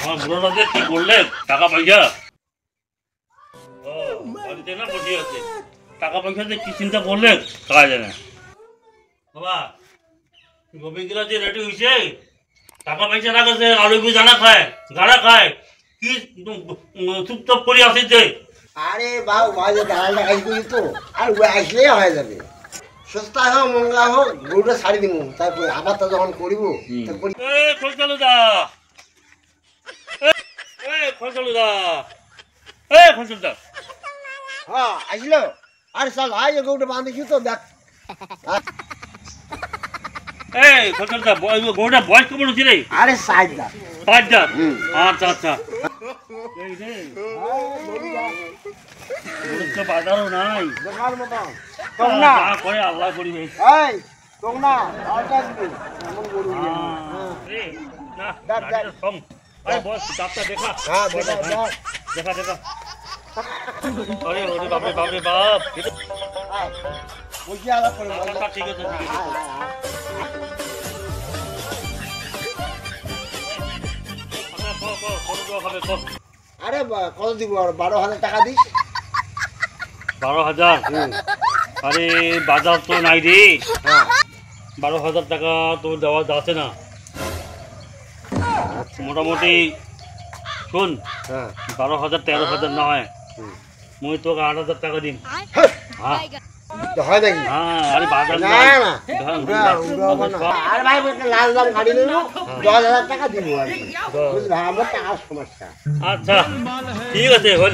আমার বুড়োটা যে কি করলে টাকা পয়সা বাড়িতে না বসে আছে টাকা পয়সা যে কি চিন্তা করলে খাওয়া যায় না বাবা গোবিন্দরা যে রেডি হয়েছে টাকা পয়সা রাখছে আলু বি জানা খায় গাড়া খায় কি চুপচাপ করে আসিছে আরে বাবু বাজে দালালটা কাজ করি তো আর আসলেই হয়ে যাবে সস্তা হোক মঙ্গলা হোক গরুটা ছাড়ি দিব তারপরে আবার তো যখন করিব খোলচালুদা খোলচালুদা খোলচালুদা হ্যাঁ আসলো আরে চল আয় গরুটা বাঁধিছি তো দেখ খোলচালুদা গরুটা বয়স কেমন হচ্ছে রে আরে 60 দাঁত 5 দাঁত আচ্ছা আচ্ছা বাজারও নাই দেখার মতো করে আল্লাহ করিবে এই তোম না আটা দিবি এমন গরু না দেখ কম আরে বস দাঁতটা দেখা হ্যাঁ দেখা দেখা দেখা আরে ওরে বাপ রে বাপ রে বাপ বুঝি আলাপ করে ঠিক আছে ঠিক আছে আরে কত দিব আর 12,000 টাকা দিস 12,000 আরে বাজার তো নাই রে 12,000 টাকা তো দেওয়া যাচ্ছে না মোটামুটি শোন 12,000 13,000 না হয় মুই তোকে 8,000 টাকা দিন হ্যাঁ হয় নাকি আরে বাজার না না আরে ভাই লাল দাম গাড়ি নিল 10,000 টাকা দিব আর বুঝলি আমার টাকার সমস্যা আচ্ছা ঠিক আছে হল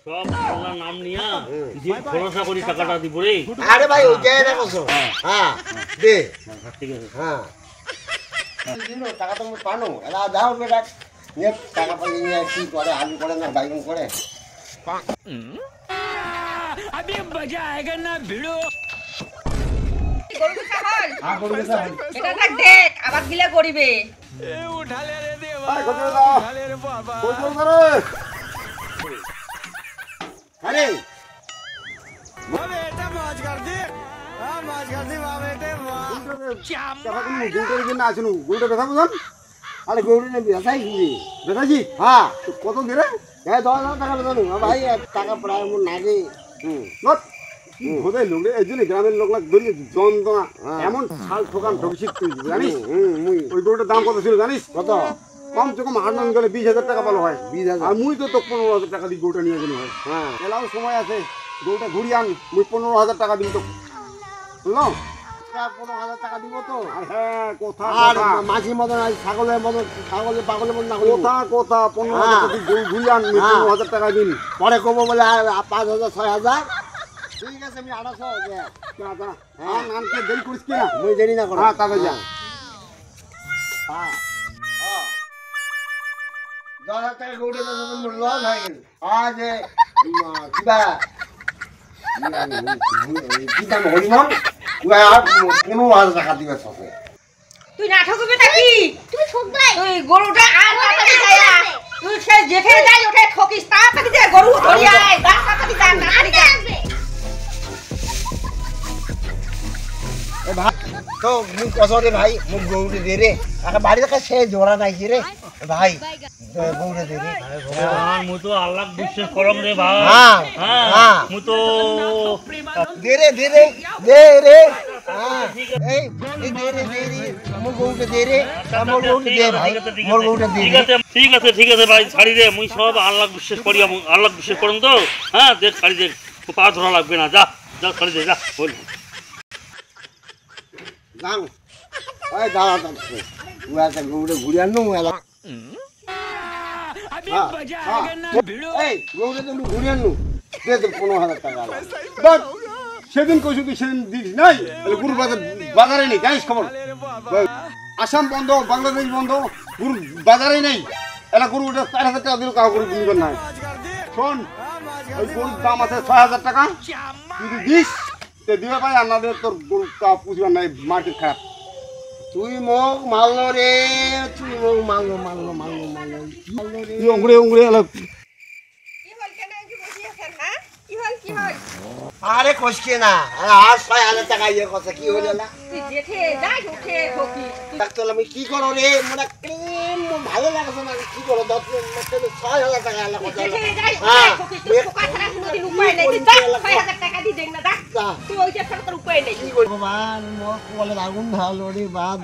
সব আল্লাহর নাম নিয়া ভরসা করি টাকাটা দিব রে আরে ভাই ওই জায়গা রাখছো হ্যাঁ দে ঠিক আছে হ্যাঁ টাকা তো পানো এলা দাও বেটা নিয়ে টাকা পয়সা নিয়ে কি করে আলু করে না বাইগন করে अभी मजा आएगा ना भिड़ो গরু ছাগল হ্যাঁ গরু বেচা এটা দেখ দেখ আবার গিলা করিবে ए उठा ले रे देवा আয় কত দাও उठा ले रे बाबा কই করে আরে बाबे बेटा मौज कर दी हां मौज कर दी बाबे बेटे वाह টাকা কোন গরুটার জন্য আসুন গরুটা বেচা বুঝুন আরে গরুটা নিয়ে বেচাই কি বেচাছি হ্যাঁ তো কত দিরে এই 10,000 টাকা বেচানো ভাই টাকা প্রায় মন নাগে নট খোদাই লোক রে এই জন্য গ্রামের লোক ধরলি যন্ত্রণা এমন ছাল ঠোকান ঠকছিস তুই জানিস ওই গরুটার দাম কত ছিল জানিস কত কমসে কম হাট নাম গেলে 20,000 টাকা ভালো হয় 20,000 আর মুই তো 15,000 টাকা দিয়ে গরুটা নিয়ে গেলি হয় হ্যাঁ এলাও সময় আছে গরুটা ঘুরিয়ে আন মুই 15,000 টাকা দিন তো বুঝলো 15,000 টাকা দিব তো আর হ্যাঁ কথা আর মাছির মতন ছাগলের মতন ছাগলের পাগলের মতন না কথা কথা 15,000 টাকা দিয়ে গরু ঘুরিয়ে আন মুই 15,000 টাকা দিন পরে কমো বলে 5,000 6,000 ঠিক আছে আমি 800 দে আনকে দেরি করিস কি না মুই দেরি না করো হ্যাঁ তাহলে যা হ্যাঁ 10,000 টাকা গৌড়ে লস হয়ে গেল আজ কিবা কি দাম হরিমন আর 15,000 টাকা দিবে সবে তুই না ঠকবি নাকি তুমি ঠকবাই তুই গরুটা আর তাড়াতাড়ি যায়া তুই সে যেখানে যাই ওঠে ঠকিস তাড়াতাড়ি দে গরু ধরি আয় তাড়াতাড়ি যা তাড়াতাড়ি যা এ ভাই তো মুই কসরে ভাই মুই গৌড়ে দে রে আর বাড়ি থেকে সে জোড়া নাই রে ভাই গৌড়ে দে রে ভগবান মু তো আল্লাহ বিশ্বাস করম রে ভাই হ্যাঁ হ্যাঁ মু তো দে রে হ্যাঁ এই দে রে মোর গৌড়ে দে রে মোর গৌড়ে দে ভাই মোর গৌড়ে দে ঠিক আছে ভাই ছাড়ি দে মুই সব আল্লাহ বিশ্বাস করি আল্লাহ বিশ্বাস করম তো হ্যাঁ দেখ ছাড়ি দে পা ধরা লাগবে না যা যা ছাড়ি দে যা বল যাও ওই দাঁড়া তো উয়াতে গৌড়ে ঘুরে আনো এলা अभी मजा आएगा ना भिड़ो এই গৌড়ে তো ঘুরে আনো দে তো 15,000 টাকা বাট সেদিন কইছো তুই সেদিন দিস নাই তাহলে গরু বাজারে নেই জানিস খবর আসাম বন্ধ বাংলাদেশ বন্ধ গরু বাজারে নেই এলা গরু ওটা 4,000 টাকা দিল কাউ গরু কিনবেন না শোন ওই গরুর দাম আছে 6,000 টাকা যদি দিস তে দিবে ভাই আর না দিলে তোর গরু কা পুষবেন নাই মার্কেট খারাপ তুই মোক মারলো রে তুই মোক মারলো তুই অঙ্গুরে এলা কি হল কেন কি বসি আছেন হ্যাঁ কি হল হয় আরে কষকে না আর 6,000 টাকা ইয়ে কথা কি হলো না তুই জেঠে যাই উঠে ঠকি ডাক্তার আমি কি করো রে মানে ক্রিম ভালো লাগছে না কি করো 6,000 টাকা আলা কথা জেঠে যাই হ্যাঁ ঠকি তুই ঠকা ছাড়া কোনোদিন উপায় নেই তুই যা 6,000 টাকা দি দেখ না দা তুই ওইটা ছাড়া তোর উপায় নেই কি করবো ভগবান মোর কোলে আগুন ঢালো রে বাদ